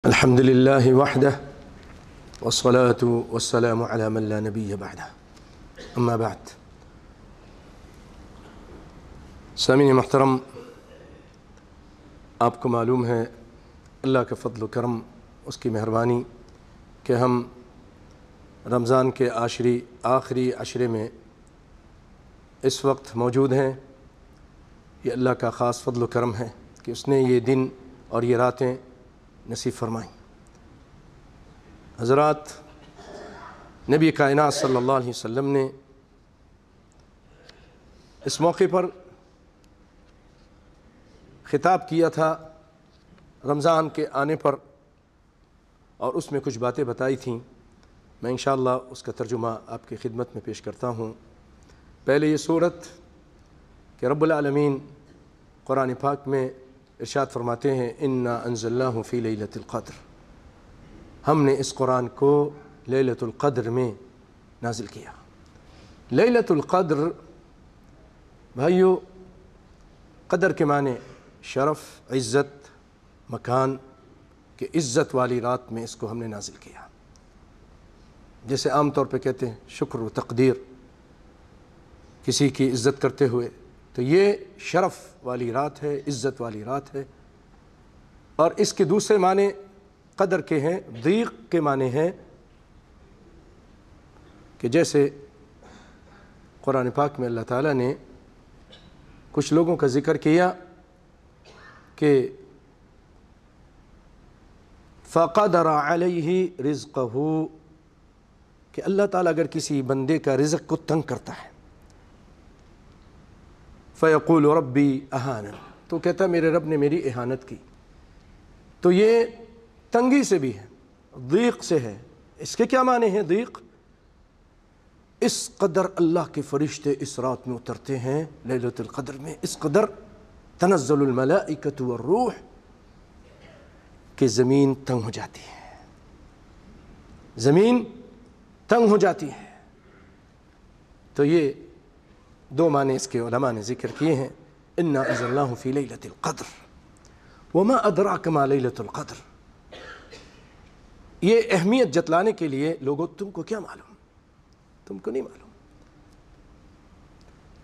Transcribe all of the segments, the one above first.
الحمد لله وحده والصلاة والسلام على من لا نبي بعده اما بعد۔ سامعین محترم، آپ کو معلوم ہے اللہ کا فضل و کرم، اس کی مہربانی کہ ہم رمضان کے آخری عشرے میں اس وقت موجود ہیں۔ یہ اللہ کا خاص فضل و کرم ہے کہ اس نے یہ دن اور یہ راتیں نصیب فرمائیں۔ حضرات، نبی کائنات صلی اللہ علیہ وسلم نے اس موقع پر خطاب کیا تھا رمضان کے آنے پر، اور اس میں کچھ باتیں بتائی تھیں۔ میں انشاءاللہ اس کا ترجمہ آپ کی خدمت میں پیش کرتا ہوں۔ پہلے یہ صورت کہ رب العالمین قرآن پاک میں ارشاد فرماتے ہیں انا انزلناہ فی لیلۃ القدر، ہم نے اس قرآن کو لیلۃ القدر میں نازل کیا۔ لیلۃ القدر بھائیو، قدر کے معنی شرف، عزت، مکان، کہ عزت والی رات میں اس کو ہم نے نازل کیا۔ جیسے عام طور پہ کہتے ہیں شکر و تقدیر، کسی کی عزت کرتے ہوئے، تو یہ شرف والی رات ہے، عزت والی رات ہے۔ اور اس کے دوسرے معنی قدر کے ہیں، ضیق کے معنی ہیں، کہ جیسے قرآن پاک میں اللہ تعالیٰ نے کچھ لوگوں کا ذکر کیا کہ فَقَدَرَ عَلَيْهِ رِزْقَهُ، کہ اللہ تعالیٰ اگر کسی بندے کا رزق کو تنگ کرتا ہے، فَيَقُولُ رَبِّي أَهَانَنِ، تو کہتا ہے میرے رب نے میری اہانت کی۔ تو یہ تنگی سے بھی ہے، ضیق سے ہے۔ اس کے کیا معنی ہیں ضیق؟ اس قدر اللہ کے فرشتے اس رات میں اترتے ہیں لیلۃ القدر میں، اس قدر تنزل الملائکۃ والروح کہ زمین تنگ ہو جاتی ہے، زمین تنگ ہو جاتی ہے۔ تو یہ دو معنی اس کے علماء نے ذکر کیے ہیں، انا انزلناہ فی لیلۃ القدر وما ادراک ما لیلۃ القدر۔ یہ اہمیت جتلانے کے لیے لوگوں، تم کو کیا معلوم؟ تم کو نہیں معلوم،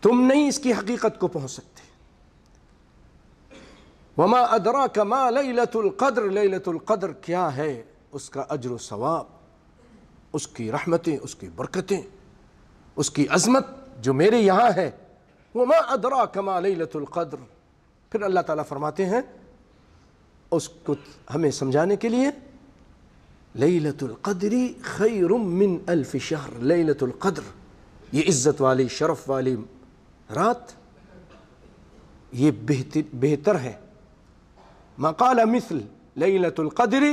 تم نہیں اس کی حقیقت کو پہنچ سکتے۔ وما ادراک ما لیلۃ القدر، لیلۃ القدر کیا ہے، اس کا اجر و ثواب، اس کی رحمتیں، اس کی برکتیں، اس کی عظمت جو میرے یہاں ہے۔ وما ادراک ما لیلۃ القدر، پھر اللہ تعالیٰ فرماتے ہیں اس کو ہمیں سمجھانے کے لیے، لیلۃ القدر خیر من الف شہر، لیلۃ القدر یہ عزت والی، شرف والی رات، یہ بہتر ہے۔ ما قال مثل لیلۃ القدر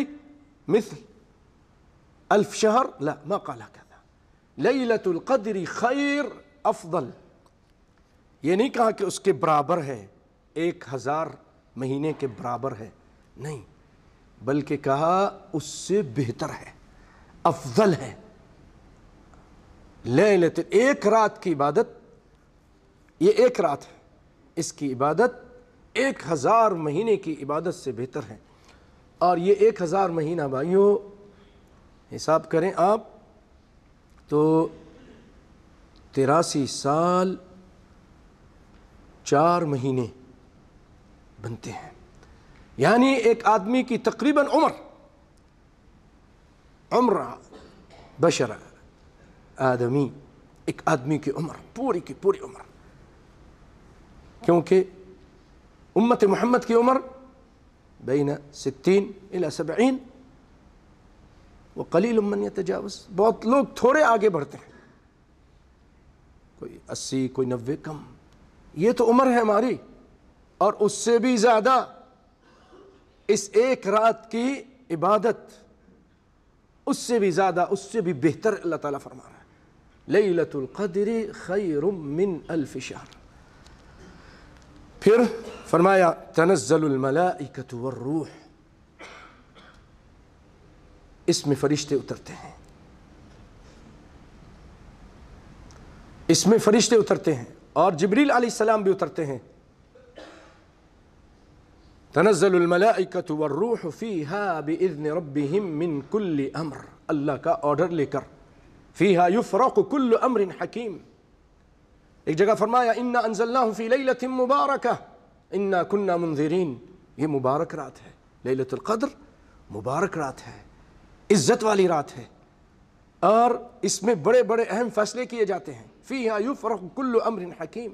مثل الف شہر، لا ما قال كذا، لیلۃ القدر خیر افضل، یہ نہیں کہا کہ اس کے برابر ہے، 1000 مہینے کے برابر ہے، نہیں، بلکہ کہا اس سے بہتر ہے، افضل ہے۔ لیلۃ، ایک رات کی عبادت، یہ ایک رات ہے، اس کی عبادت 1000 مہینے کی عبادت سے بہتر ہے۔ اور یہ 1000 مہینہ بھائیو حساب کریں آپ تو 83 سال 4 مہینے بنتے ہیں، یعنی ایک آدمی کی تقریباً عمر بشر آدمی، ایک آدمی کی عمر، پوری کی پوری عمر، کیونکہ امت محمد کی عمر بین 60 الی 70 وقلیل من یتجاوز، بہت لوگ تھوڑے آگے بڑھتے ہیں، کوئی 80، کوئی 90، کم۔ یہ تو عمر ہے ہماری، اور اس سے بھی زیادہ اس ایک رات کی عبادت، اس سے بھی زیادہ، اس سے بھی بہتر اللہ تعالیٰ فرما رہا ہے، لیلۃ القدر خیر من الف شہر۔ پھر فرمایا تنزل الملائکۃ والروح، اس میں فرشتے اترتے ہیں، اس میں فرشتے اترتے ہیں، اور جبریل علیہ السلام بھی اترتے ہیں۔ تنزل الملائکۃ والروح فیہا بإذن ربہم من کل امر، اللہ کا آرڈر لے کر، فیہا یفرق کل امر حکیم۔ ایک جگہ فرمایا انا انزلناہ فی لیلۃ مبارکہ انا کنا منذرین، یہ مبارک رات ہے، لیلۃ القدر مبارک رات ہے، عزت والی رات ہے، اور اس میں بڑے بڑے اہم فیصلے کیے جاتے ہیں۔ فیہا یفرق کل امر حکیم،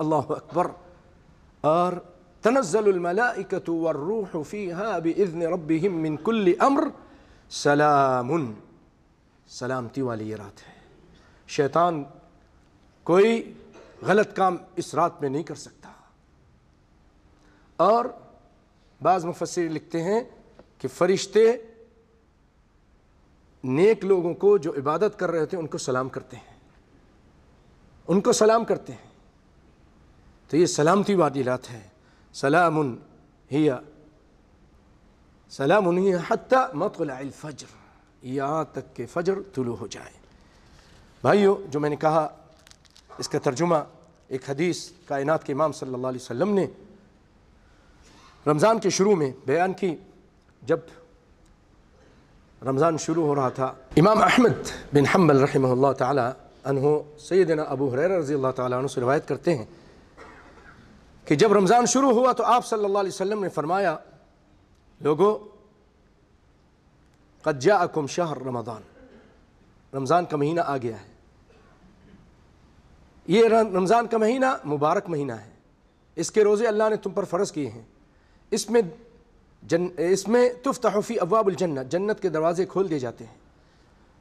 اللہ اکبر۔ اور تنزل الملائکۃ والروح فیہا بإذن ربہم من کل امر سلام، سلامتی والی یہ رات ہے، شیطان کوئی غلط کام اس رات میں نہیں کر سکتا۔ اور بعض مفسرین لکھتے ہیں کہ فرشتے نیک لوگوں کو جو عبادت کر رہے تھے ان کو سلام کرتے ہیں، ان کو سلام کرتے ہیں، تو یہ سلامتی والی رات ہے۔ سلام ہی حتی مطلع الفجر، یہاں تک کہ فجر طلوع ہو جائے۔ بھائیو، جو میں نے کہا اس کا ترجمہ ایک حدیث کائنات کے امام صلی اللہ علیہ وسلم نے رمضان کے شروع میں بیان کی۔ جب رمضان شروع ہو رہا تھا، امام احمد بن حنبل رحمہ اللہ تعالی عنہ سیدنا ابو ہریرہ رضی اللہ تعالی عنہ سے روایت کرتے ہیں کہ جب رمضان شروع ہوا تو آپ صلی اللہ علیہ وسلم نے فرمایا، لوگو قد جاءکم شہر رمضان، رمضان کا مہینہ آ گیا ہے، یہ رمضان کا مہینہ مبارک مہینہ ہے، اس کے روزے اللہ نے تم پر فرض کیے ہیں، اس میں تفتح فی ابواب الجنہ، جنت کے دروازے کھول دیے جاتے ہیں،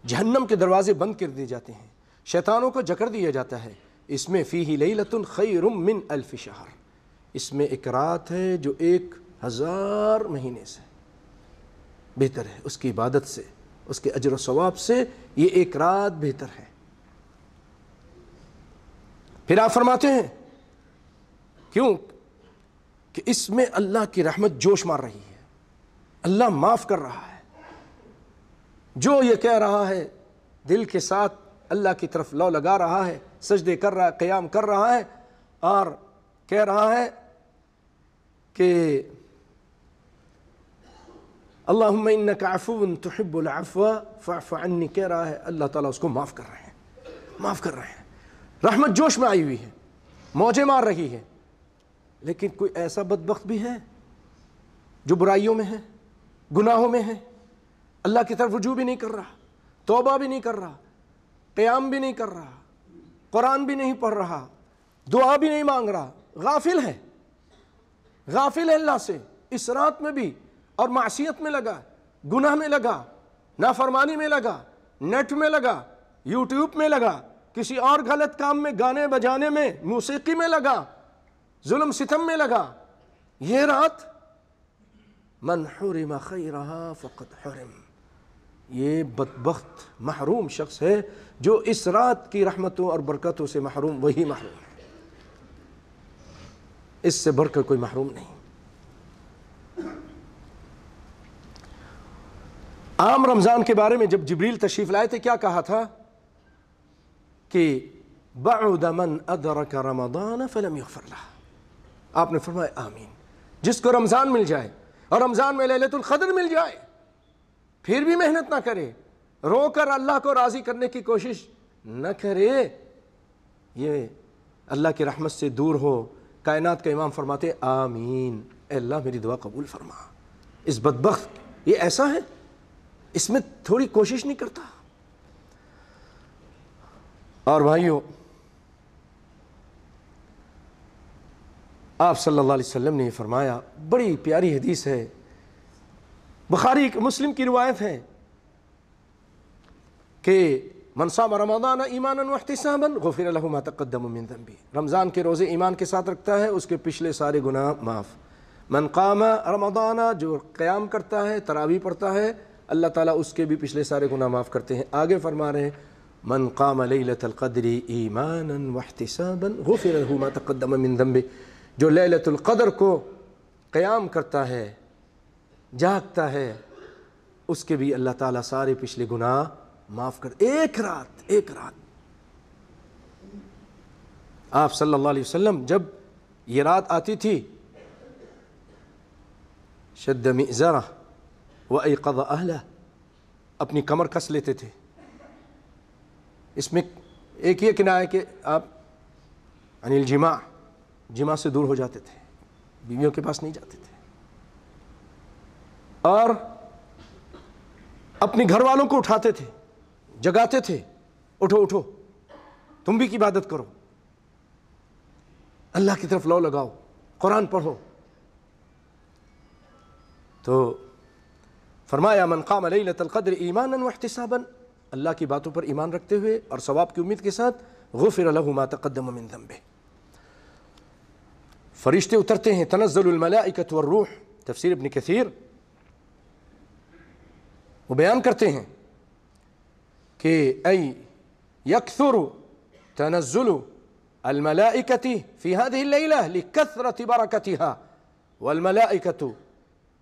جہنم کے دروازے بند کر دیے جاتے ہیں، شیطانوں کو جکڑ دیا جاتا ہے، اس میں فیہ لیلۃ خیر من الف شہر، اس میں ایک رات ہے جو 1000 مہینے سے بہتر ہے، اس کی عبادت سے، اس کے اجر و ثواب سے یہ ایک رات بہتر ہے۔ پھر آپ فرماتے ہیں کیوں کہ اس میں اللہ کی رحمت جوش مار رہی ہے، اللہ معاف کر رہا ہے، جو یہ کہہ رہا ہے دل کے ساتھ اللہ کی طرف لو لگا رہا ہے، سجدے کر رہا ہے، قیام کر رہا ہے، اور کہہ رہا ہے کہ اللہم انک عفو تحب العفو فاعف عنی، کہہ رہا ہے، اللہ تعالیٰ اس کو معاف کر رہے ہیں، معاف کر رہے ہیں، رحمت جوش میں آئی ہوئی ہے، موجیں مار رہی ہے۔ لیکن کوئی ایسا بدبخت بھی ہے جو برائیوں میں ہے، گناہوں میں ہے، اللہ کی طرف رجوع بھی نہیں کر رہا، توبہ بھی نہیں کر رہا، قیام بھی نہیں کر رہا، قرآن بھی نہیں پڑھ رہا، دعا بھی نہیں مانگ رہا، غافل ہے، غافل ہے اللہ سے، اس رات میں بھی، اور معصیت میں لگا، گناہ میں لگا، نافرمانی میں لگا، نیٹ میں لگا، یوٹیوب میں لگا، کسی اور غلط کام میں، گانے بجانے میں، موسیقی میں لگا، ظلم ستم میں لگا۔ یہ رات من حرم خیرہا فقد حرم، یہ بدبخت محروم شخص ہے جو اس رات کی رحمتوں اور برکتوں سے محروم، وہی محروم ہے، اس سے بڑھ کر کوئی محروم نہیں۔ عام رمضان کے بارے میں جب جبریل تشریف لائے تھے کیا کہا تھا کہ بعد من ادرک رمضان فلم یغفر لہ، آپ نے فرمایا آمین، جس کو رمضان مل جائے اور رمضان میں لیلۃ القدر مل جائے پھر بھی محنت نہ کرے، رو کر اللہ کو راضی کرنے کی کوشش نہ کرے، یہ اللہ کی رحمت سے دور ہو۔ کائنات کا امام فرماتے آمین، اے اللہ میری دعا قبول فرما۔ اس بدبخت یہ ایسا ہے، اس میں تھوڑی کوشش نہیں کرتا۔ اور بھائیو، آپ صلی اللہ علیہ وسلم نے یہ فرمایا، بڑی پیاری حدیث ہے، بخاری مسلم کی روایت ہے کہ من صام رمضان ایمانا واحتسابا غفر له ما تقدم من ذنبه، رمضان کے روزے ایمان کے ساتھ رکھتا ہے اس کے پچھلے سارے گناہ معاف۔ من قام رمضان، جو قیام کرتا ہے، تراویح پڑھتا ہے، اللہ تعالیٰ اس کے بھی پچھلے سارے گناہ معاف کرتے ہیں۔ آگے فرما رہے ہیں من قام لیلۃ القدر ایمانا واحتسابا غفر له ما تقدم من ذنبه، جو لیلۃ القدر کو قیام کرتا ہے، جاگتا ہے، اس کے بھی اللہ تعالیٰ سارے پچھلے گناہ معاف کر۔ ایک رات آپ صلی اللہ علیہ وسلم جب یہ رات آتی تھی شد مئزرہ وایقظ اہلہ، اپنی کمر کس لیتے تھے۔ اس میں ایک یہ کنایہ ہے کہ آپ عن الجماع، جماع سے دور ہو جاتے تھے، بیویوں کے پاس نہیں جاتے تھے، اور اپنے گھر والوں کو اٹھاتے تھے، جگاتے تھے، اٹھو اٹھو تم بھی کی عبادت کرو، اللہ کی طرف لو لگاؤ، قرآن پڑھو۔ تو فرمایا من قام لیلۃ القدر ایمانا واحتسابا، اللہ کی باتوں پر ایمان رکھتے ہوئے اور ثواب کی امید کے ساتھ، غفر له ما تقدم من ذنبه، فرشتے اترتے ہیں، تنزل الملائکۃ والروح، تفسیر ابن کثیر وہ بیان کرتے ہیں کہ ای یکثر تنزل الملائکۃ فی هذه الليلة لکثرة برکتها، والملائکۃ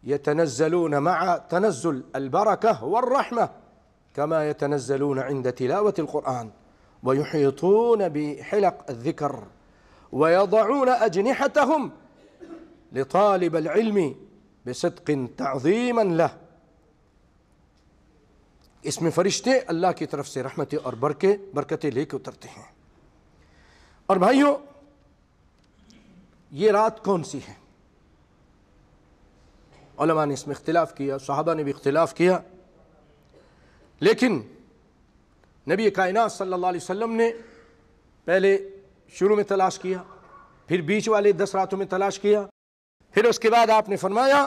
يتنزلون مع تنزل البركة والرحمة كما يتنزلون عند تلاوة القرآن، ويحيطون بحلق الذكر ويضعون أجنحتهم لطالب العلم بصدق تعظيما له۔ اس میں فرشتے اللہ کی طرف سے رحمتیں اور برکتیں لے کے اترتے ہیں۔ اور بھائیوں، یہ رات کون سی ہے؟ علماء نے اس میں اختلاف کیا، صحابہ نے بھی اختلاف کیا، لیکن نبی کائنات صلی اللہ علیہ وسلم نے پہلے شروع میں تلاش کیا، پھر بیچ والے 10 راتوں میں تلاش کیا، پھر اس کے بعد آپ نے فرمایا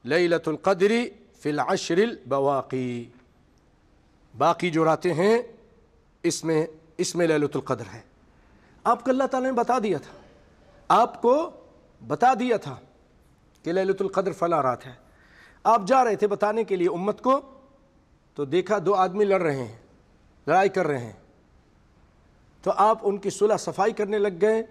لیلۃ القدر فی العشر البواقی، باقی جو راتیں ہیں اس میں لیلۃ القدر ہے۔ آپ کو اللہ تعالیٰ نے بتا دیا تھا، آپ کو بتا دیا تھا کہ لیلۃ القدر فلاں رات ہے، آپ جا رہے تھے بتانے کے لیے امت کو، تو دیکھا 2 آدمی لڑ رہے ہیں، لڑائی کر رہے ہیں، تو آپ ان کی صلح صفائی کرنے لگ گئے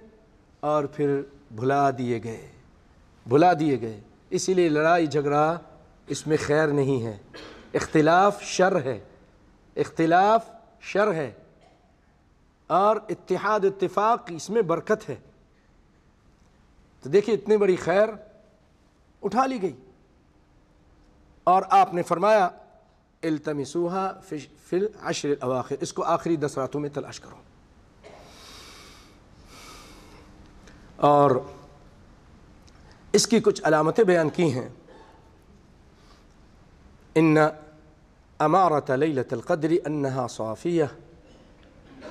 اور پھر بھلا دیے گئے۔ اسی لیے لڑائی جھگڑا اس میں خیر نہیں ہے، اختلاف شر ہے، اور اتحاد اتفاق اس میں برکت ہے۔ تو دیکھیں اتنی بڑی خیر اٹھا لی گئی، اور آپ نے فرمایا التمسوها فی العشر الاواخر، اس کو آخری 10 راتوں میں تلاش کرو۔ اور اس کی کچھ علامتیں بیان کی ہیں۔ ان امارۃ لیلۃ القدر انہا صافیہ،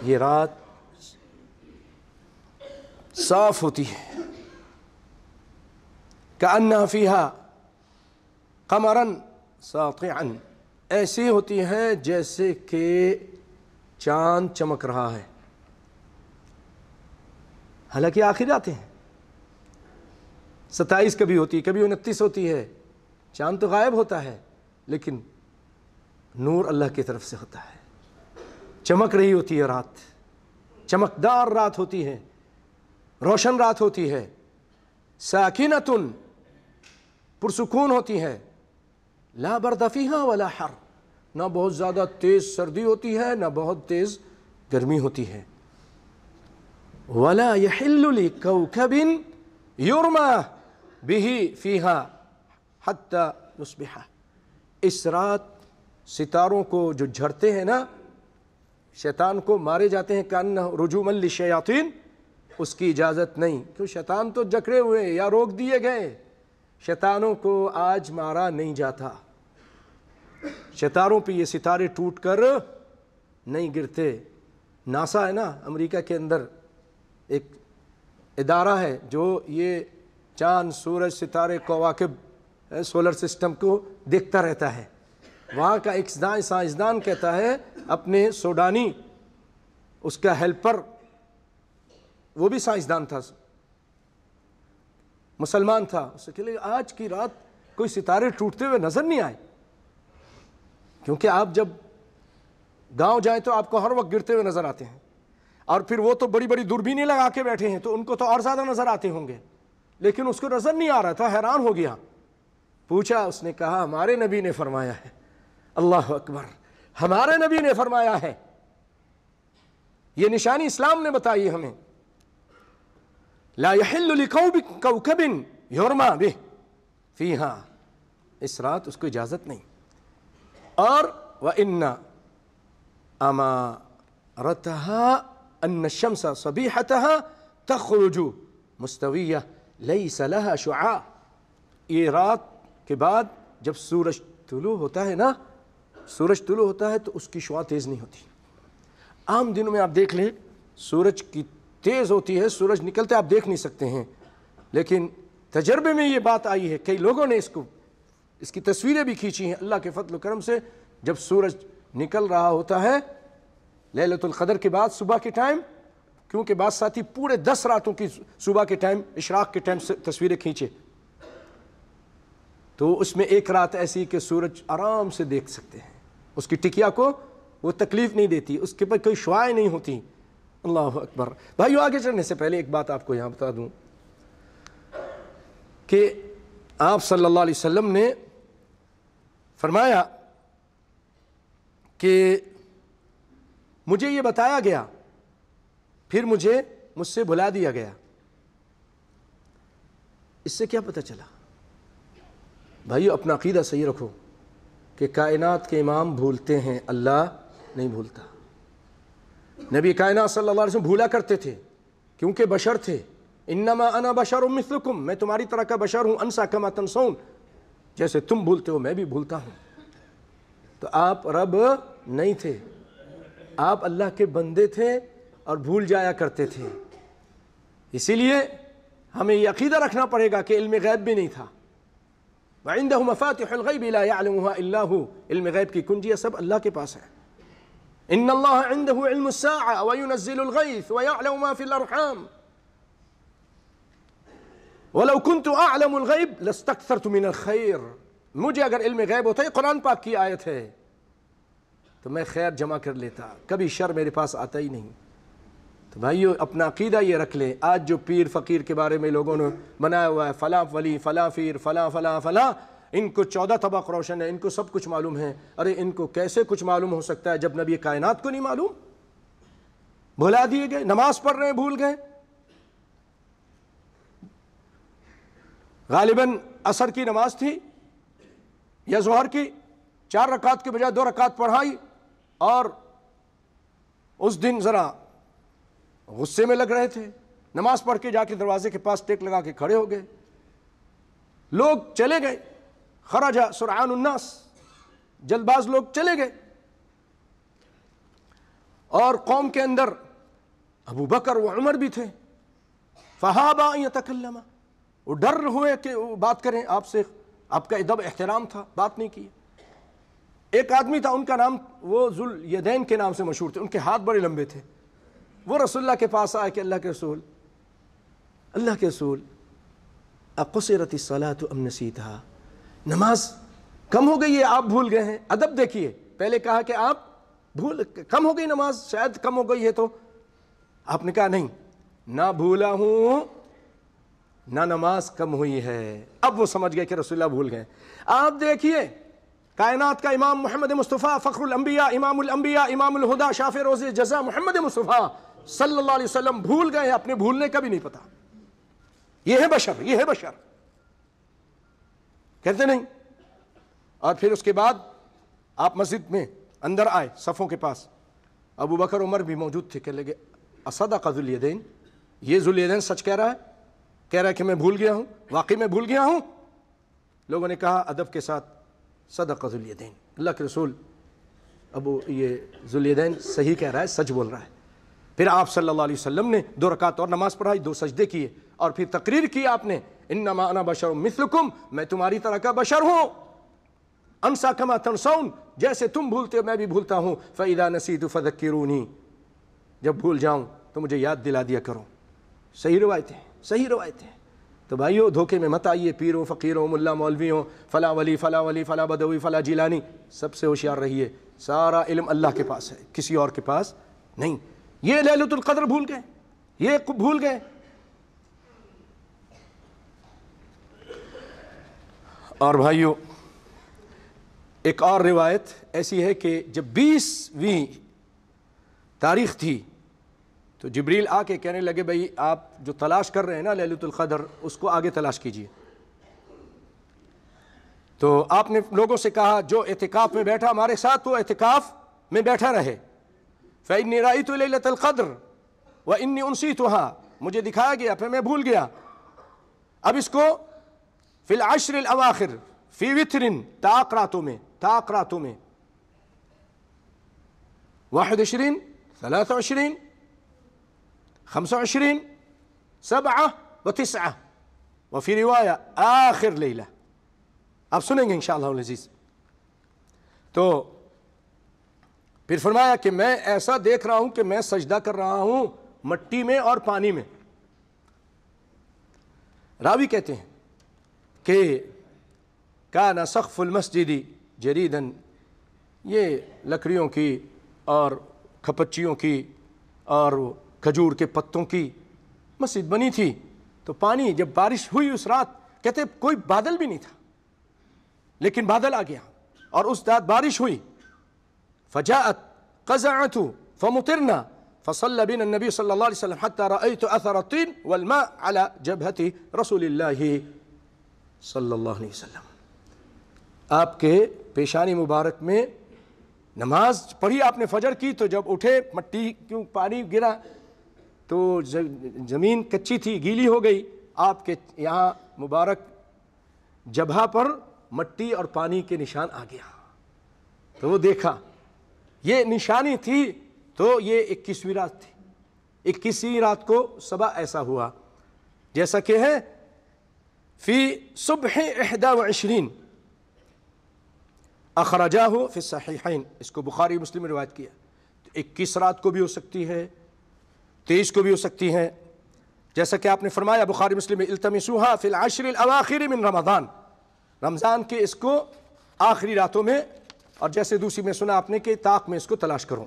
یہ رات صاف ہوتی ہے، کأنہا فیہا قمرا ساطعا، ایسی ہوتی ہے جیسے کہ چاند چمک رہا ہے۔ حالانکہ آخر راتیں ہیں، 27 کبھی ہوتی ہے، کبھی 29 ہوتی ہے، چاند تو غائب ہوتا ہے، لیکن نور اللہ کی طرف سے ہوتا ہے، چمک رہی ہوتی ہے رات، چمکدار رات ہوتی ہے، روشن رات ہوتی ہے، ساکنۃ، پرسکون ہوتی ہے، لا برد فیہا ولا حر، نہ بہت زیادہ تیز سردی ہوتی ہے نہ بہت تیز گرمی ہوتی ہے۔ ولا یحل لکوکب یرمی بہ فیہا حتی یصبح، اس رات ستاروں کو جو جھڑتے ہیں نا، شیطان کو مارے جاتے ہیں کأنہ رجوما للشیاطین، اس کی اجازت نہیں، کیوں شیطان تو جکڑے ہوئے یا روک دیے گئے، شیطانوں کو آج مارا نہیں جاتا، ستاروں پہ یہ ستارے ٹوٹ کر نہیں گرتے۔ ناسا ہے نا امریکہ کے اندر، ایک ادارہ ہے جو یہ چاند، سورج، ستارے، کواکب، سولر سسٹم کو دیکھتا رہتا ہے۔ وہاں کا ایک سائنسدان کہتا ہے، اپنے سوڈانی اس کا ہیلپر، وہ بھی سائنسدان تھا، مسلمان تھا، اس سے کہ آج کی رات کوئی ستارے ٹوٹتے ہوئے نظر نہیں آئے، کیونکہ آپ جب گاؤں جائیں تو آپ کو ہر وقت گرتے ہوئے نظر آتے ہیں، اور پھر وہ تو بڑی بڑی دوربینیں لگا کے بیٹھے ہیں تو ان کو تو اور زیادہ نظر آتے ہوں گے، لیکن اس کو نظر نہیں آ رہا تھا، حیران ہو گیا، پوچھا، اس نے کہا ہمارے نبی نے فرمایا ہے، اللہ اکبر، ہمارے نبی نے فرمایا ہے، یہ نشانی اسلام نے بتائی ہمیں، لا يحل لكوكب يرمى به فيها اس رات اس کو اجازت نہیں. اور وَإِنَّ أَمَارَتَهَا أَنَّ الشَّمْسَ صَبِيحَتَهَا تَخْرُجُ مُسْتَوِيَّةً لَيْسَ لَهَا شُعَاعٌ. یہ رات کے بعد جب سورج طلوع ہوتا ہے نا، سورج طلوع ہوتا ہے تو اس کی شعاع تیز نہیں ہوتی. عام دنوں میں آپ دیکھ لیں سورج کی تیز ہوتی ہے، سورج نکلتے آپ دیکھ نہیں سکتے ہیں، لیکن تجربے میں یہ بات آئی ہے، کئی لوگوں نے اس کی تصویریں بھی کھینچی ہیں اللہ کے فضل و کرم سے. جب سورج نکل رہا ہوتا ہے لیلۃ القدر کے بعد صبح کے ٹائم، کیونکہ بعض ساتھی پورے 10 راتوں کی صبح کے ٹائم اشراق کے ٹائم سے تصویریں کھینچے، تو اس میں ایک رات ایسی کہ سورج آرام سے دیکھ سکتے ہیں، اس کی ٹکیا کو وہ تکلیف نہیں دیتی، اس کے پر کوئی شعاعیں نہیں ہوتی. اللہ اکبر. بھائیو آگے چڑھنے سے پہلے ایک بات آپ کو یہاں بتا دوں کہ آپ صلی اللہ علیہ وسلم نے فرمایا کہ مجھے یہ بتایا گیا پھر مجھ سے بھلا دیا گیا. اس سے کیا پتہ چلا؟ بھائیو اپنا عقیدہ صحیح رکھو کہ کائنات کے امام بھولتے ہیں، اللہ نہیں بھولتا. نبی کائنات صلی اللہ علیہ وسلم بھولا کرتے تھے کیونکہ بشر تھے. انما انا بشر مثلکم، میں تمہاری طرح کا بشر ہوں. انسا کما تنسون، جیسے تم بھولتے ہو میں بھی بھولتا ہوں. تو آپ رب نہیں تھے، آپ اللہ کے بندے تھے اور بھول جایا کرتے تھے. اسی لیے ہمیں یہ عقیدہ رکھنا پڑے گا کہ علم غیب بھی نہیں تھا. وعنده مفاتح الغیب لا يعلمها الا هو، علم غیب کی کنجیاں سب اللہ کے پاس ہیں. ان اللہ عنده علم الساعة وينزل الغیث ويعلم ما في الارحام ولو كنت اعلم الغیب لاستكثرت من الخیر. مجھے اگر علم غیب ہوتا، یہ قرآن پاک کی آیت ہے، تو میں خیر جمع کر لیتا، کبھی شر میرے پاس آتا ہی نہیں. تو بھائیو اپنا عقیدہ یہ رکھ لیں. آج جو پیر فقیر کے بارے میں لوگوں نے بنایا ہوا ہے، فلاں ولی، فلاں پیر، فلاں فلاں فلاں، ان کو 14 طبق روشن ہے، ان کو سب کچھ معلوم ہے. ارے ان کو کیسے کچھ معلوم ہو سکتا ہے جب نبی کائنات کو نہیں معلوم؟ بھلا دیے گئے، نماز پڑھ رہے ہیں بھول گئے. غالباً عصر کی نماز تھی یا ظہر کی، 4 رکعت کے بجائے 2 رکعت پڑھائی، اور اس دن ذرا غصے میں لگ رہے تھے. نماز پڑھ کے جا کے دروازے کے پاس ٹیک لگا کے کھڑے ہو گئے. لوگ چلے گئے، خرج سرعان الناس، جلد باز لوگ چلے گئے. اور قوم کے اندر ابو بکر و عمر بھی تھے. فہابا ان یتکلما، وہ ڈر ہوئے کہ وہ بات کریں آپ سے، آپ کا ادب احترام تھا، بات نہیں کی. ایک آدمی تھا، ان کا نام وہ ذوالیدین کے نام سے مشہور تھے، ان کے ہاتھ بڑے لمبے تھے. وہ رسول اللہ کے پاس آئے کہ اللہ کے رسول اقصرت الصلاۃ ام نسیتھا، نماز کم ہو گئی ہے، آپ بھول گئے ہیں. ادب دیکھیے، پہلے کہا کہ آپ کم ہو گئی نماز، شاید کم ہو گئی ہے. تو آپ نے کہا نہیں، نہ بھولا ہوں نہ نماز کم ہوئی ہے. اب وہ سمجھ گئے کہ رسول اللہ بھول گئے. آپ دیکھیے کائنات کا امام محمد مصطفیٰ، فخر الانبیاء، امام الانبیاء، امام الہدیٰ، شافع روز جزا محمد مصطفیٰ صلی اللہ علیہ وسلم بھول گئے ہیں. اپنے بھولنے کا بھی نہیں پتا. یہ ہے بشر، یہ ہے بشر، کہتے نہیں. اور پھر اس کے بعد آپ مسجد میں اندر آئے صفوں کے پاس، ابو بکر عمر بھی موجود تھے. کہنے لگے اصدق ذوالیدین، یہ ذوالیدین سچ کہہ رہا ہے کہ میں بھول گیا ہوں، واقعی میں بھول گیا ہوں. لوگوں نے کہا ادب کے ساتھ صدق ذوالیدین، اللہ کے رسول یہ ذوالیدین صحیح کہہ رہا ہے، سچ بول رہا ہے. پھر آپ صلی اللہ علیہ وسلم نے 2 رکعت اور نماز پڑھائی، 2 سجدے کیے، اور پھر تقریر کی آپ نے، انما انا بشر مثلکم، میں تمہاری طرح کا بشر ہوں. انسا کما تنسون، جیسے تم بھولتے ہو میں بھی بھولتا ہوں. فاذا نسیت فذکرونی، جب بھول جاؤں تو مجھے یاد دلا دیا کرو. صحیح روایتیں، صحیح روایتیں. تو بھائیو دھوکے میں مت آئیے. پیروں، فقیروں، ملا مولویوں، فلاں ولی، فلاں ولی، فلاں بدوی، فلاں جیلانی، سب سے ہوشیار رہیے. سارا علم اللہ کے پاس ہے، کسی اور کے پاس نہیں. یہ لیلۃ القدر بھول گئے، یہ بھول گئے. اور بھائیو ایک اور روایت ایسی ہے کہ جب 20ویں تاریخ تھی تو جبریل آ کے کہنے لگے بھائی آپ جو تلاش کر رہے ہیں نا لیلۃ القدر، اس کو آگے تلاش کیجیے. تو آپ نے لوگوں سے کہا جو اعتکاف میں بیٹھا ہمارے ساتھ وہ اعتکاف میں بیٹھا رہے. فإني رأيت ليلة القدر وإني أنسيتها، مجھے دکھایا گیا پھر میں بھول گیا. اب اس کو فی العشر الاواخر فی وتر، طاق راتوں میں، 21 23 25 7 و9 وفی روایہ آخر لیلہ. آپ سنیں گے انشاءاللہ العزیز. تو پھر فرمایا کہ میں ایسا دیکھ رہا ہوں کہ میں سجدہ کر رہا ہوں مٹی میں اور پانی میں. راوی کہتے ہیں کہ کان سقف المسجد جریدا، یہ لکڑیوں کی اور کھپچیوں کی اور کھجور کے پتوں کی مسجد بنی تھی. تو پانی جب بارش ہوئی اس رات، کہتے کوئی بادل بھی نہیں تھا لیکن بادل آ گیا اور اس رات بارش ہوئی. فجاءت قزعت فمطرنا فصلى بنا النبي صلى الله عليه وسلم حتى رأيت أثر الطين والماء على جبهة رسول الله صلی اللہ علیہ وسلم. آپ کے پیشانی مبارک میں نماز پڑھی آپ نے فجر کی، تو جب اٹھے مٹی کیوں پانی گرا تو زمین کچی تھی، گیلی ہو گئی. آپ کے یہاں مبارک جبہہ پر مٹی اور پانی کے نشان آ گیا. تو وہ دیکھا یہ نشانی تھی. تو یہ 21ویں رات تھی. 21ویں رات کو صبح ایسا ہوا جیسا کہ ہے فی صبح 21 اخرجاہ فی الصحیحین. اس کو بخاری مسلم نے روایت کیا. 21 رات کو بھی ہو سکتی ہے، 23 کو بھی ہو سکتی ہے، جیسا کہ آپ نے فرمایا بخاری مسلم میں التمسوها فی العشر الاواخر من رمضان، رمضان کے اس کو آخری راتوں میں، اور جیسے دوسری میں سنا آپ نے کہ طاق میں اس کو تلاش کرو.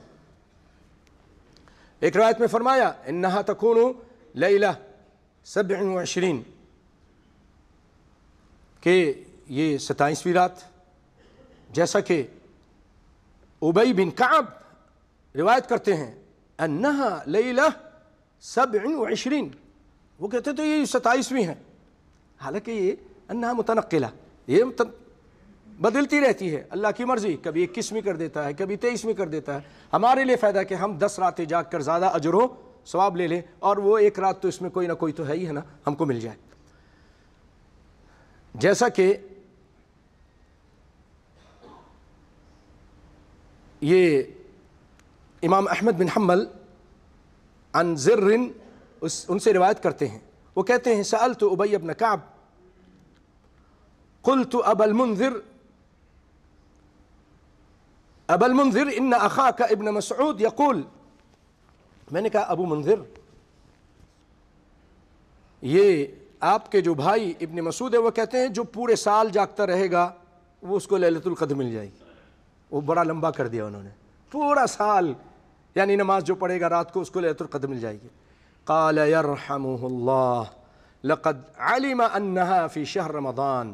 ایک روایت میں فرمایا انہا تکون لیلہ 27 کہ یہ 27ویں رات، جیسا کہ ابی بن کعب روایت کرتے ہیں انہا لیلہ 27، وہ کہتے تو یہ 27ویں ہے، حالانکہ یہ انہا متنقلہ، یہ بدلتی رہتی ہے، اللہ کی مرضی، کبھی 21ویں کر دیتا ہے، کبھی 23ویں کر دیتا ہے. ہمارے لیے فائدہ کہ ہم 10 راتیں جاگ کر زیادہ اجر و ثواب لے لیں، اور وہ ایک رات تو اس میں کوئی نہ کوئی تو ہے ہی ہے نا، ہم کو مل جائے. جیسا کہ یہ امام احمد بن حنبل عن زر ان سے روایت کرتے ہیں، وہ کہتے ہیں سألت ابی بن کعب قلت ابا المنذر ان اخاك ابن مسعود يقول، میں نے کہا ابو منذر یہ آپ کے جو بھائی ابن مسعود ہے وہ کہتے ہیں جو پورے سال جاگتا رہے گا وہ اس کو لیلۃ القدر مل جائے گی. وہ بڑا لمبا کر دیا انہوں نے، پورا سال یعنی نماز جو پڑھے گا رات کو اس کو لیلۃ القدر مل جائے گی. قال يرحمه اللہ لقد علم انها في شهر رمضان،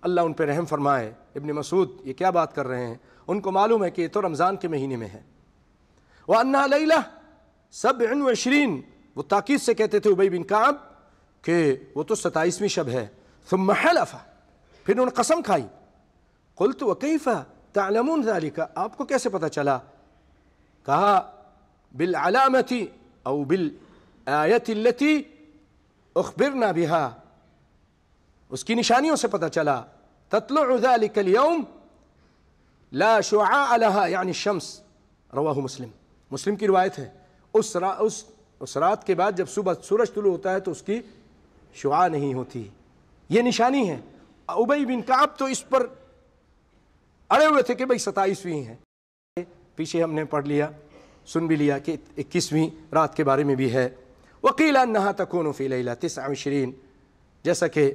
اللہ ان پہ رحم فرمائے. ابن مسعود یہ کیا بات کر رہے ہیں، ان کو معلوم ہے کہ یہ تو رمضان کے مہینے میں ہے. وَأَنَّهَا لَيْلَةٌ 27، وہ تاکید سے کہتے تھے ابی بن کعب کہ وہ تو 27ویں شب ہے. ثم حلف، پھر انہوں نے قسم کھائی. قلت وكيف تعلمون ذلك، آپ کو کیسے پتہ چلا؟ کہا بالعلامة او بالآیة التي اخبرنا بها، اس کی نشانیوں سے پتہ چلا. تطلع ذلك اليوم لا شعاع لها یعنی الشمس، رواہ مسلم، مسلم کی روایت ہے. اس رات کے بعد جب صبح سورج طلوع ہوتا ہے تو اس کی شعاع نہیں ہوتی، یہ نشانی ہے. ابی بن کعب تو اس پر اڑے ہوئے تھے کہ بھئی 27ویں ہے. پیچھے ہم نے پڑھ لیا، سن بھی لیا کہ 21ویں رات کے بارے میں بھی ہے. وقیل انہا تکون فی لیلہ 29، جیسا کہ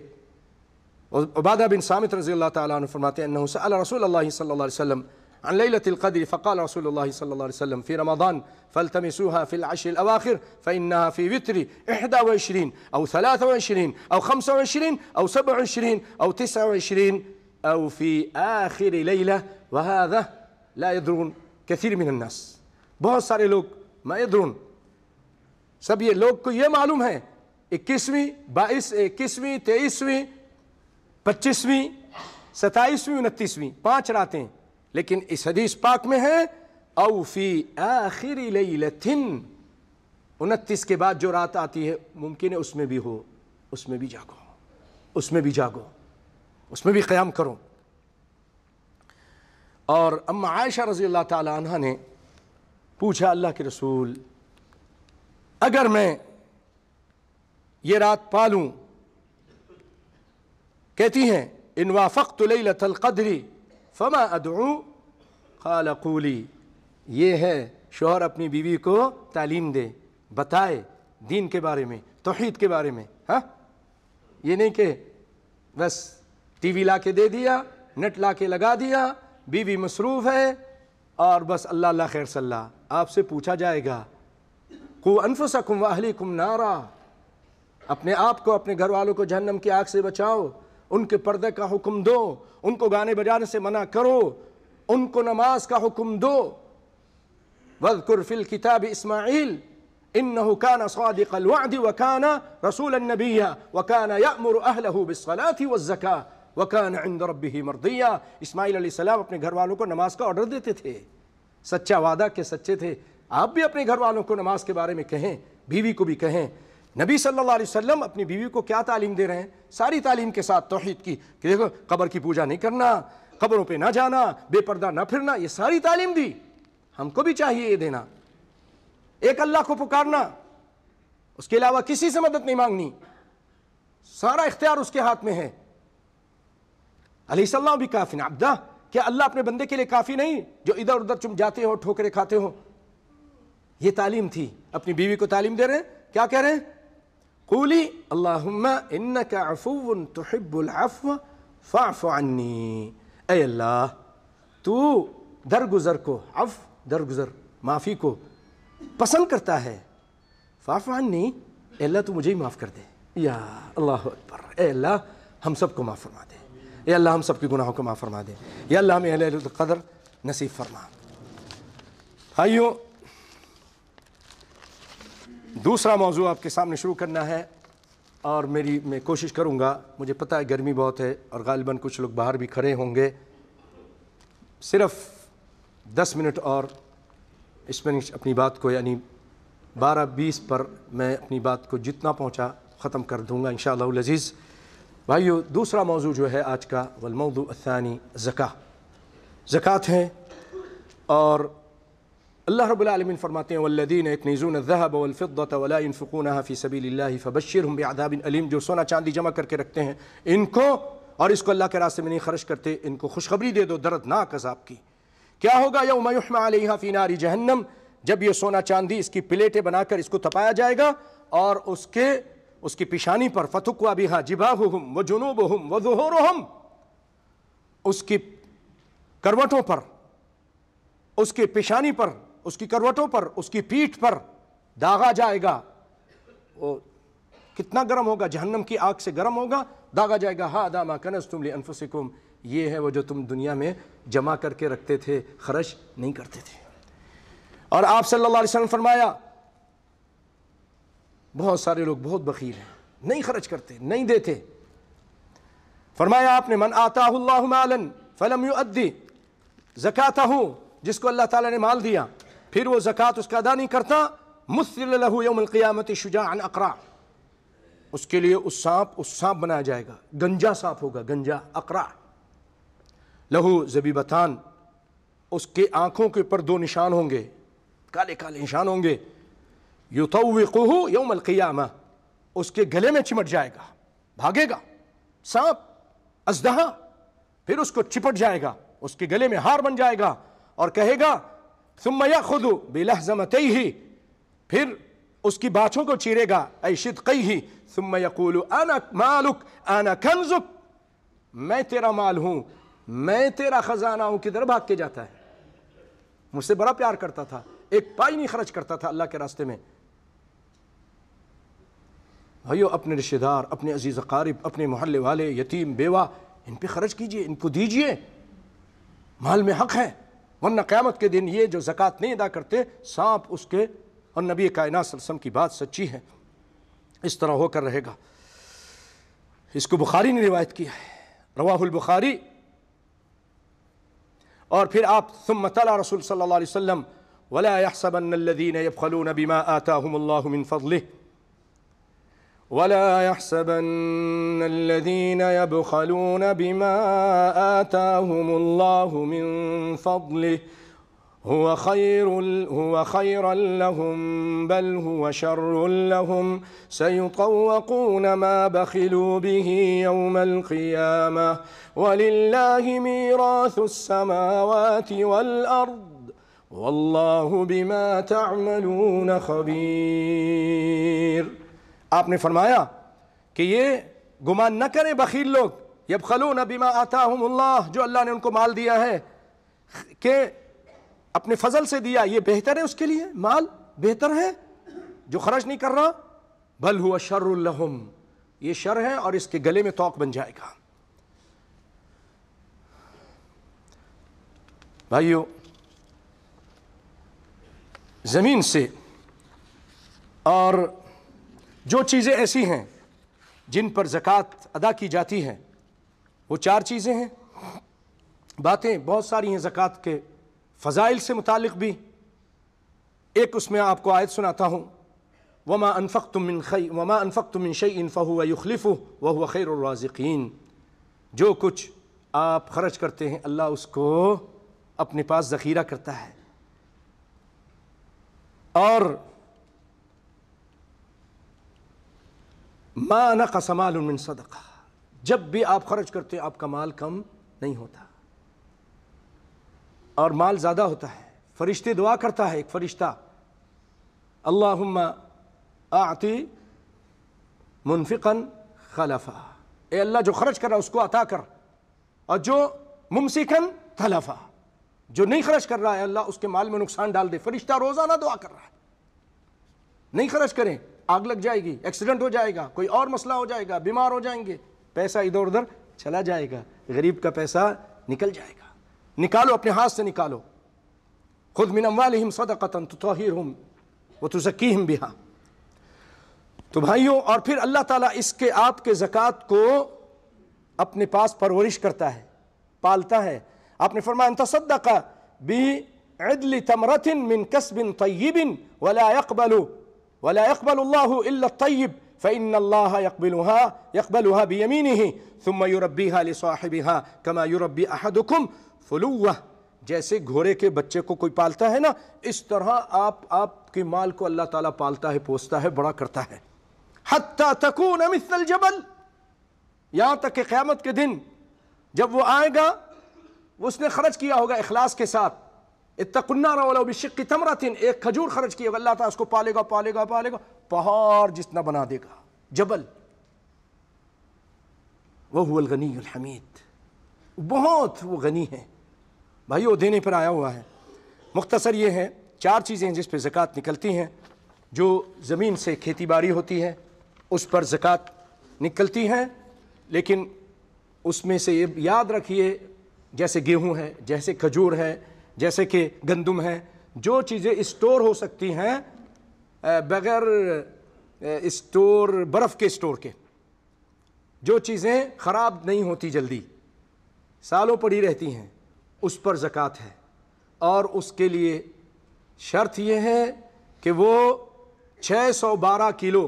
عبادہ بن صامت رضی اللہ تعالیٰ عنہ فرماتے ہیں انہو سأل رسول اللہ صلی اللہ علیہ وسلم عن لیلة القدر فقال رسول اللہ صلی اللہ علیہ وسلم في رمضان فالتمسوها في العشر الأواخر فإنها في وتر 21 أو 23 أو 25 أو 27 أو 29 أو في آخر ليلة وهذا لا يدرون كثير من الناس. بہت سارے لوگ ما يدرون، سب یہ لوگ کو یہ معلوم ہے 21ویں 22 21ویں 23ویں 25ویں 27ویں 29ویں 5 راتیں، لیکن اس حدیث پاک میں ہے او فی آخر لیلۃ، 29 کے بعد جو رات آتی ہے ممکن ہے اس میں بھی ہو، اس میں بھی جاگو، اس میں بھی جاگو، اس میں بھی قیام کرو۔ اور اما عائشہ رضی اللہ تعالی عنہ نے پوچھا اللہ کے رسول اگر میں یہ رات پالوں، کہتی ہیں ان وافقت لیلۃ القدر فما ادعو قال قولی، یہ ہے شوہر اپنی بیوی کو تعلیم دے، بتائے دین کے بارے میں، توحید کے بارے میں، ہاں یہ نہیں کہ بس ٹی وی لا کے دے دیا، نیٹ لا کے لگا دیا، بیوی مصروف ہے اور بس اللہ اللہ خیر صلی اللہ۔ آپ سے پوچھا جائے گا قو انفسکم واہلیکم نارا، اپنے آپ کو اپنے گھر والوں کو جہنم کی آگ سے بچاؤ، ان کے پردے کا حکم دو، ان کو گانے بجانے سے منع کرو، ان کو نماز کا حکم دو۔ وَاذْكُرْ فِي الْكِتَابِ إِسْمَاعِيلَ إِنَّهُ كَانَ صَادِقَ الْوَعْدِ وَكَانَ رَسُولًا نَبِيًّا وَكَانَ يَأْمُرُ أَهْلَهُ بِالصَّلَاةِ وَالزَّكَاةِ وَكَانَ عِنْدَ رَبِّهِ مَرْضِيًّا۔ اسماعیل علیہ السلام اپنے گھر والوں کو نماز کا آرڈر دیتے تھے، سچا وعدہ کے سچے تھے۔ آپ بھی اپنے گھر والوں کو نماز کے بارے میں کہیں، بیوی کو بھی کہیں۔ نبی صلی اللہ علیہ وسلم اپنی بیوی کو کیا تعلیم دے رہے ہیں؟ ساری تعلیم کے ساتھ توحید کی، کہ دیکھو قبر کی پوجا نہیں کرنا، قبروں پہ نہ جانا، بے پردہ نہ پھرنا، یہ ساری تعلیم دی۔ ہم کو بھی چاہیے یہ دینا، ایک اللہ کو پکارنا، اس کے علاوہ کسی سے مدد نہیں مانگنی، سارا اختیار اس کے ہاتھ میں ہے۔ علیہ السلام بھی کافی عبدہ، کیا اللہ اپنے بندے کے لیے کافی نہیں جو ادھر ادھر تم جاتے ہو، ٹھوکرے کھاتے ہو؟ یہ تعلیم تھی، اپنی بیوی کو تعلیم دے رہے ہیں، کیا کہہ رہے ہیں؟ قولی اللہم انک عفو تحب العفو فاعف عنی، اے اللہ تو درگزر کو، عفو درگزر معافی کو پسند کرتا ہے، فاعف عنی، اے اللہ تو مجھے ہی معاف کر دے، یا اللہ اکبر، اے اللہ ہم سب کو معاف فرما دے، اے اللہ ہم سب کی گناہوں کو معاف فرما دے، یا اللہ ہمیں اہل القدر نصیب فرما۔ بھائیو، دوسرا موضوع آپ کے سامنے شروع کرنا ہے، اور میں کوشش کروں گا، مجھے پتہ ہے گرمی بہت ہے اور غالباً کچھ لوگ باہر بھی کھڑے ہوں گے، صرف 10 منٹ اور اس میں اپنی بات کو، یعنی 12:20 پر میں اپنی بات کو جتنا پہنچا ختم کر دوں گا انشاءاللہ العزیز۔ بھائیو، دوسرا موضوع جو ہے آج کا، والموضوع الثانی زکوٰۃ ہے، اور اللہ رب العالمین فرماتے ہیں والذین یکنزون الذهب والفضة ولا ينفقونها في سبيل الله فبشرهم بعذاب أليم، جو سونا چاندی جمع کر کے رکھتے ہیں ان کو اور اس کو اللہ کے راستے میں نہیں خرچ کرتے، ان کو خوشخبری دے دو دردناک عذاب کی۔ کیا ہوگا؟ یوم یحمى علیہا فی نار جہنم، جب یہ سونا چاندی اس کی پلیٹیں بنا کر اس کو تپایا جائے گا اور اس کی پیشانی پر فتکوی بہا جباہہم وجنوبہم وظہورہم، اس کی کروٹوں پر، اس کی پیشانی پر، اس کی کروٹوں پر، اس کی پیٹھ پر داغا جائے گا۔ وہ کتنا گرم ہوگا؟ جہنم کی آگ سے گرم ہوگا، داغا جائے گا ھذا ما کنزتم لانفسکم، یہ ہے وہ جو تم دنیا میں جمع کر کے رکھتے تھے، خرچ نہیں کرتے تھے۔ اور آپ صلی اللہ علیہ وسلم فرمایا بہت سارے لوگ بہت بخیل ہیں، نہیں خرچ کرتے، نہیں دیتے۔ فرمایا آپ نے من آتاہ اللہ مالا فلم یؤدی زکاتہ، جس کو اللہ تعالیٰ نے مال دیا پھر وہ زکوٰۃ اس کا ادا نہیں کرتا، مثل لہ یوم القیامت شجاعا اقرع، اس کے لیے اس سانپ بنایا جائے گا، گنجا سانپ ہوگا، گنجا اقرع، لہو زبیبتان، اس کے آنکھوں کے اوپر 2 نشان ہوں گے، کالے کالے نشان ہوں گے، یطوقہ یوم القیامہ، اس کے گلے میں چمٹ جائے گا، بھاگے گا سانپ ازدہا، پھر اس کو چپٹ جائے گا، اس کے گلے میں ہار بن جائے گا اور کہے گا ثم یأخذ بلحظمتیہ، پھر اس کی باچھوں کو چیرے گا، ای شدقیہ، ثم یقول انا مالک انا کنزک، میں تیرا مال ہوں، میں تیرا خزانہ ہوں۔ کدھر بھاگ کے جاتا ہے؟ مجھ سے بڑا پیار کرتا تھا، ایک پائی نہیں خرچ کرتا تھا اللہ کے راستے میں۔ بھائیو، اپنے رشتہ دار، اپنے عزیز اقارب، اپنے محلے والے، یتیم، بیوہ، ان پہ خرچ کیجئے، ان کو دیجئے، مال میں حق ہے، ورنہ قیامت کے دن یہ جو زکوٰۃ نہیں ادا کرتے سانپ اس کے، اور نبی کائنات صلی اللہ علیہ وسلم کی بات سچی ہے، اس طرح ہو کر رہے گا۔ اس کو بخاری نے روایت کیا ہے، رواہ البخاری اور پھر آپ ثم تلا رسول صلی اللہ علیہ وسلم ولا يحسبن الذين يبخلون بما آتاهم الله من فضله ولا يحسبن الذين يبخلون بما آتاهم الله من فضله هو خيرا لهم بل هو شر لهم سيطوقون ما بخلوا به يوم القيامة ولله ميراث السماوات والأرض والله بما تعملون خبير. آپ نے فرمایا کہ یہ گمان نہ کریں بخیل لوگ، یبخلون بما آتاہم اللہ، جو اللہ نے ان کو مال دیا ہے کہ اپنے فضل سے دیا، یہ بہتر ہے اس کے لیے، مال بہتر ہے جو خرچ نہیں کر رہا، بل ہوا شر لہم، یہ شر ہے اور اس کے گلے میں طوق بن جائے گا. بھائیو، زمین سے اور جو چیزیں ایسی ہیں جن پر زکوٰۃ ادا کی جاتی ہے، وہ 4 چیزیں ہیں. باتیں بہت ساری ہیں زکوٰۃ کے فضائل سے متعلق بھی. ایک اس میں آپ کو آیت سناتا ہوں، وما انفقتم من شيء فهو يخلفه وهو خير الرازقين. جو کچھ آپ خرچ کرتے ہیں اللہ اس کو اپنے پاس ذخیرہ کرتا ہے. اور ما نقص مال من صدقہ، جب بھی آپ خرچ کرتے ہیں آپ کا مال کم نہیں ہوتا اور مال زیادہ ہوتا ہے. فرشتے دعا کرتا ہے ایک فرشتہ، اللہم اعطی منفقا خلفا، اے اللہ جو خرچ کر رہا ہے اس کو عطا کر، اور جو ممسکا تلفا، جو نہیں خرچ کر رہا ہے اللہ اس کے مال میں نقصان ڈال دے. فرشتہ روزانہ دعا کر رہا ہے، نہیں خرچ کریں، آگ لگ جائے گی، ایکسیڈنٹ ہو جائے گا، کوئی اور مسئلہ ہو جائے گا، بیمار ہو جائیں گے، پیسہ ادھر ادھر چلا جائے گا، غریب کا پیسہ نکل جائے گا. نکالو، اپنے ہاتھ سے نکالو. خذ من اموالہم صدقۃ تطہرہم وتزکیہم بہا. تو بھائیوں، اور پھر اللہ تعالیٰ اس کے آپ کے زکوٰۃ کو اپنے پاس پرورش کرتا ہے، پالتا ہے. آپ نے فرمایا ان تصدق بعدل تمرۃ من کسب طیب ولا يقبل اللہ الا الطیب فإن اللہ يقبلها بيمینہ ثم يربیها لصاحبها كما يربی احدکم فلوہ. جیسے گھوڑے کے بچے کو کوئی پالتا ہے نا، اس طرح آپ کے مال کو اللہ تعالیٰ پالتا ہے، پوستا ہے، بڑا کرتا ہے. حتی تکون مثل الجبل، یہاں تک کہ قیامت کے دن جب وہ آئے گا، اس نے خرچ کیا ہوگا اخلاص کے ساتھ، اتقوا النار ولو بشق تمرۃ، ایک کھجور خرچ کیا ہوگا، اللہ تعالیٰ اس کو پالے گا پالے گا پالے گا، پہاڑ جتنا بنا دے گا، جبل. وہو الغنی الحمید، بہت وہ غنی ہے. بھائی وہ دینے پر آیا ہوا ہے. مختصر یہ ہے 4 چیزیں جس پہ زکوٰۃ نکلتی ہیں. جو زمین سے کھیتی باڑی ہوتی ہے اس پر زکوٰۃ نکلتی ہے، لیکن اس میں سے یہ یاد رکھیے، جیسے گیہوں ہے، جیسے کھجور ہے، جیسے کہ گندم ہے، جو چیزیں اسٹور ہو سکتی ہیں بغیر اسٹور برف کے اسٹور کے، جو چیزیں خراب نہیں ہوتی جلدی، سالوں پڑی رہتی ہیں، اس پر زکوٰۃ ہے. اور اس کے لیے شرط یہ ہے کہ وہ 612 کلو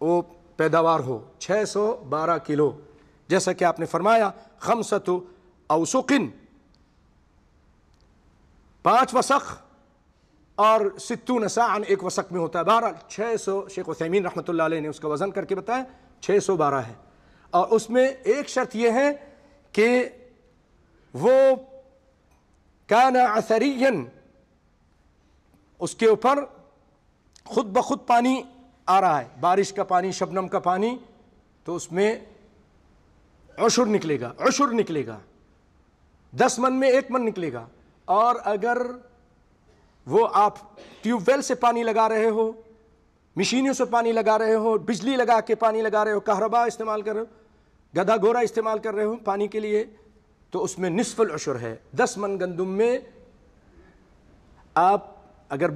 وہ پیداوار ہو، 612 کلو. جیسا کہ آپ نے فرمایا 5 اوسق، 5 وسق، اور 60 ساعًا، 1 وسق میں ہوتا ہے. بہرحال 600، شیخ عثیمین رحمۃ اللہ علیہ نے اس کا وزن کر کے بتایا 612 ہے. اور اس میں ایک شرط یہ ہے کہ وہ کان عثریا، اس کے اوپر خود بخود پانی آ رہا ہے، بارش کا پانی، شبنم کا پانی، تو اس میں عشر نکلے گا، عشر نکلے گا، 10 من میں 1 من نکلے گا. اور اگر وہ آپ ٹیوب ویل سے پانی لگا رہے ہو، مشینوں سے پانی لگا رہے ہو، بجلی لگا کے پانی لگا رہے ہو، کہربا استعمال کر رہے ہو، گدھا گھوڑا استعمال کر رہے ہو پانی کے لیے، تو اس میں نصف العشر ہے. 10 من گندم میں آپ اگر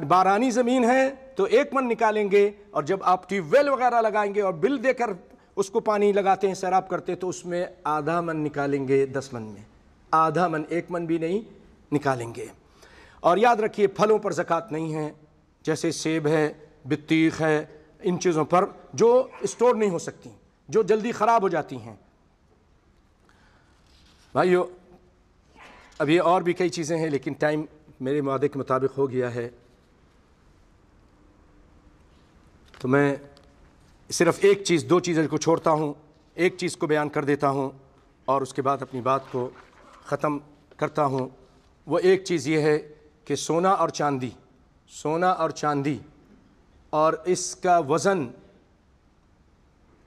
بارانی زمین ہے تو 1 من نکالیں گے، اور جب آپ ٹیوب ویل وغیرہ لگائیں گے اور بل دے کر اس کو پانی لگاتے ہیں، سیراب کرتے ہیں، تو اس میں آدھا من نکالیں گے 10 من میں. آدھا من 1 من بھی نہیں نکالیں گے۔ اور یاد رکھیے پھلوں پر زکوٰۃ نہیں ہے، جیسے سیب ہے، بطیخ ہے، ان چیزوں پر جو اسٹور نہیں ہو سکتی، جو جلدی خراب ہو جاتی ہیں۔ بھائیو اب یہ اور بھی کئی چیزیں ہیں، لیکن ٹائم میرے وعدے کے مطابق ہو گیا ہے، تو میں صرف ایک چیز، 2 چیزیں کو چھوڑتا ہوں، ایک چیز کو بیان کر دیتا ہوں اور اس کے بعد اپنی بات کو ختم کرتا ہوں۔ وہ ایک چیز یہ ہے کہ سونا اور چاندی اور اس کا وزن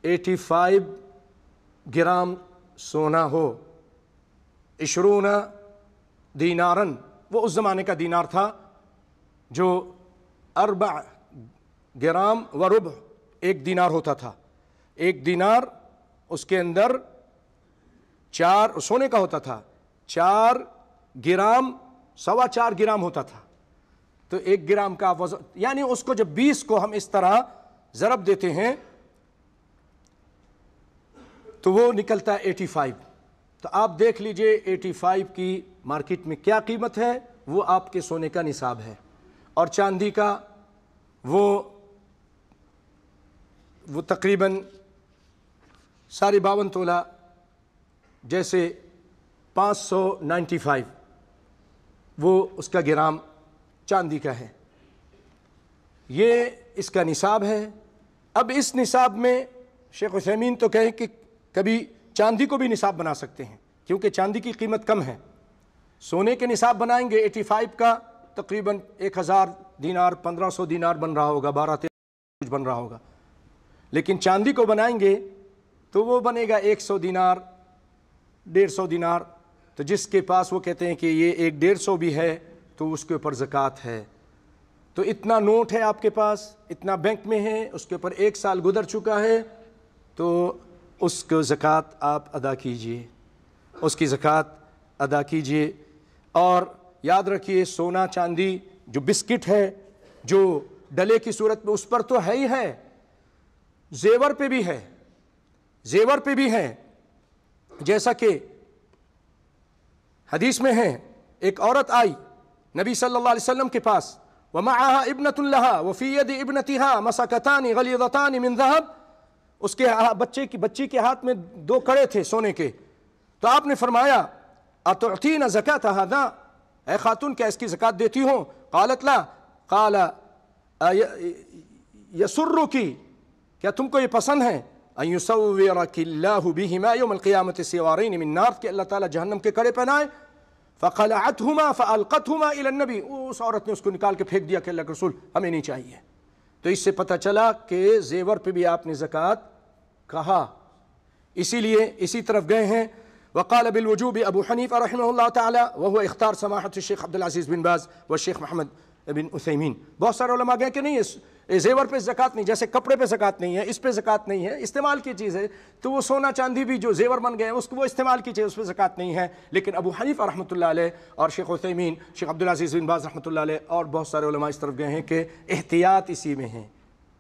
85 گرام سونا ہو، 20 دینارن، وہ اس زمانے کا دینار تھا جو 4 گرام و ربع 1 دینار ہوتا تھا۔ 1 دینار اس کے اندر 4 سونے کا ہوتا تھا، 4 گرام 4.25 گرام ہوتا تھا، تو 1 گرام کا وزن، یعنی اس کو جب 20 کو ہم اس طرح ضرب دیتے ہیں تو وہ نکلتا ہے 85۔ تو آپ دیکھ لیجئے 85 کی مارکیٹ میں کیا قیمت ہے، وہ آپ کے سونے کا نصاب ہے۔ اور چاندی کا وہ تقریباً 52.5 تولہ، جیسے 595 وہ اس کا گرام چاندی کا ہے، یہ اس کا نصاب ہے۔ اب اس نصاب میں شیخ عثیمین تو کہیں کہ کبھی چاندی کو بھی نصاب بنا سکتے ہیں، کیونکہ چاندی کی قیمت کم ہے۔ سونے کے نصاب بنائیں گے 85 کا تقریباً 1000 دینار، 1500 دینار بن رہا ہوگا، 12-13 کچھ بن رہا ہوگا، لیکن چاندی کو بنائیں گے تو وہ بنے گا 100 دینار، 150 دینار۔ تو جس کے پاس وہ کہتے ہیں کہ یہ 150 بھی ہے تو اس کے اوپر زکوٰۃ ہے۔ تو اتنا نوٹ ہے آپ کے پاس، اتنا بینک میں ہے، اس کے اوپر 1 سال گزر چکا ہے، تو اس کو زکوٰۃ آپ ادا کیجئے، اس کی زکوٰۃ ادا کیجئے۔ اور یاد رکھیے سونا چاندی جو بسکٹ ہے، جو ڈلے کی صورت میں، اس پر تو ہے ہی ہے، زیور پہ بھی ہے، زیور پہ بھی ہے، جیسا کہ حدیث میں ہے، ایک عورت آئی نبی صلی اللہ علیہ وسلم کے پاس، وَمَعَهَا ابْنَةٌ لَهَا وَفِي يَدِ ابْنَتِهَا مَسَكَتَانِ غَلِيظَتَانِ مِنْ ذَهَبٍ، اس کے بچی کے ہاتھ میں 2 کڑے تھے سونے کے۔ تو آپ نے فرمایا أَتُعْتِينَ زَكَاةَ هَذَا، اے خاتون کیا اس کی زکوٰۃ دیتی ہو؟ قالت لا، قال يَسُرُّكِ، کیا تم کو یہ پسند ہے؟ أَن يُسَوِّرَكِ اللَّهُ بِهِمَا يَوْمَ الْقِيَامَةِ سِوَارَيْنِ مِن نَارٍ، کہ اللہ تعالیٰ جہنم کے کڑے پہنائے۔ فَقَلَعَتْهُمَا فَأَلْقَتْهُمَا إِلَى النَّبِيِّ، اس عورت نے اس کو نکال کے پھینک دیا کہ اللہ کے رسول ہمیں نہیں چاہیے۔ تو اس سے پتہ چلا کہ زیور پہ بھی آپ نے زکوٰۃ کہا، اسی لیے اسی طرف گئے ہیں۔ وقال بالوجوب ابو حنیفہ رحمہ اللہ تعالی وهو اختار سماحت الشیخ عبدالعزیز بن باز والشیخ محمد بن عثیمین۔ بہت سارے علماء گئے کہ نہیں زیور پہ زکوٰۃ نہیں، جیسے کپڑے پہ زکوٰۃ نہیں ہے، اس پہ زکوٰۃ نہیں ہے، استعمال کی چیز ہے، تو وہ سونا چاندی بھی جو زیور بن گئے اس کو وہ استعمال کی چیز، اس پہ زکوٰۃ نہیں ہے۔ لیکن ابو حنیفہ رحمۃ اللہ علیہ اور شیخ عثیمین، شیخ عبدالعزیز بن باز رحمۃ اللہ علیہ اور بہت سارے علماء اس طرف گئے ہیں کہ احتیاط اسی میں ہے،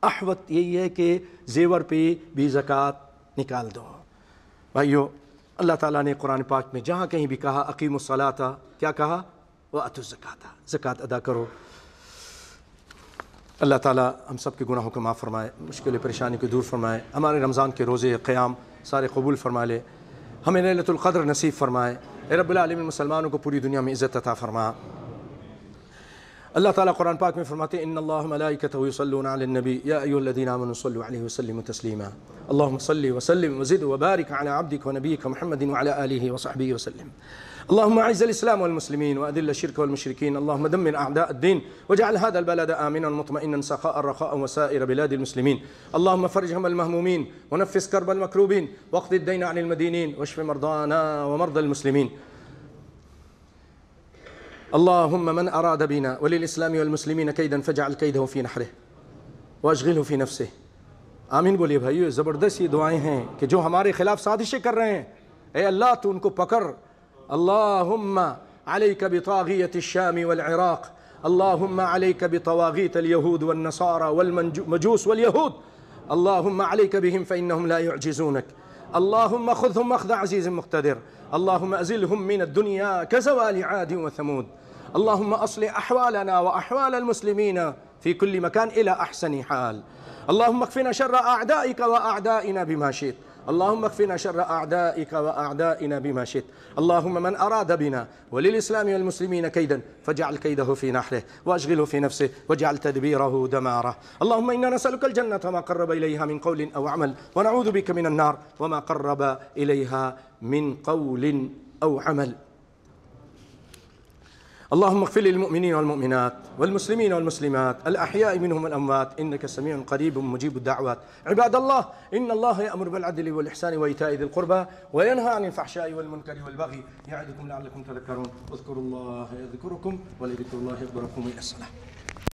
احوط یہی ہے کہ زیور پہ بھی زکوٰۃ نکال دو۔ بھائیو اللہ تعالیٰ نے قرآن پاک میں جہاں کہیں بھی کہا اقیموا الصلاۃ، کیا کہا؟ وآتوا الزکاۃ، زکوٰۃ ادا کرو۔ اللہ تعالیٰ ہم سب کے گناہوں کو معاف فرمائے، مشکل پریشانی کو دور فرمائے، ہمارے رمضان کے روزے قیام سارے قبول فرما لے، ہمیں لیلۃ القدر نصیب فرمائے۔ اے رب العالمین مسلمانوں کو پوری دنیا میں عزت عطا فرما۔ اللہ تعالیٰ قرآن پاک میں فرماتے ہیں ان اللہ ملائکتہ یصلون علی النبی یا ایھا الذین آمنوا صلوا علیہ وسلموا تسلیما، اللہم صل وسلم وزد وبارک علی عبدک ونبیک محمد وعلی آلہ وصحبہ وسلم۔ اللهم اعز الاسلام والمسلمين واذل الشرك والمشركين، اللهم دمر اعداء الدين واجعل هذا البلد امنا مطمئنا سخاء رخاء وسائر بلاد المسلمين، اللهم فرج هم المهمومين ونفس كرب المكروبين واقض الدين عن المدينين واشف مرضانا ومرضى المسلمين، اللهم من اراد بنا وللاسلام والمسلمين كيدا فاجعل كيده في نحره واشغله في نفسه۔ آمین بولیے بھائیو، زبردست یہ دعائیں ہیں کہ جو ہمارے خلاف سازشیں کر رہے ہیں، اے اللہ تو ان کو پکڑ، اللهم عليك بطاغية الشام والعراق، اللهم عليك بطواغيت اليهود والنصارى والمجوس واليهود، اللهم عليك بهم فإنهم لا يعجزونك، اللهم خذهم أخذ عزيز مقتدر. اللهم أزلهم من الدنيا كزوال عاد وثمود. اللهم أصلح أحوالنا وأحوال المسلمين في كل مكان إلى أحسن حال. اللهم اكفنا شر أعدائك وأعدائنا بما شئت. اللهم اكفنا شر أعدائك وأعدائنا بما شئت. اللهم من أراد بنا وللإسلام والمسلمين كيدا فاجعل كيده في نحره وأشغله في نفسه واجعل تدبيره دماره. اللهم إنا نسألك الجنة وما قرب إليها من قول أو عمل، ونعوذ بك من النار وما قرب إليها من قول أو عمل. اللهم اغفر للمؤمنين والمؤمنات والمسلمين والمسلمات الأحياء منهم والأموات إنك سميع قريب مجيب الدعوات. عباد الله، إن الله يأمر بالعدل والإحسان وإيتاء ذي القربى وينهى عن الفحشاء والمنكر والبغي يعظكم لعلكم تذكرون. اذكروا الله يذكركم ولذكر الله أكبر. قوموا إلى الصلاة.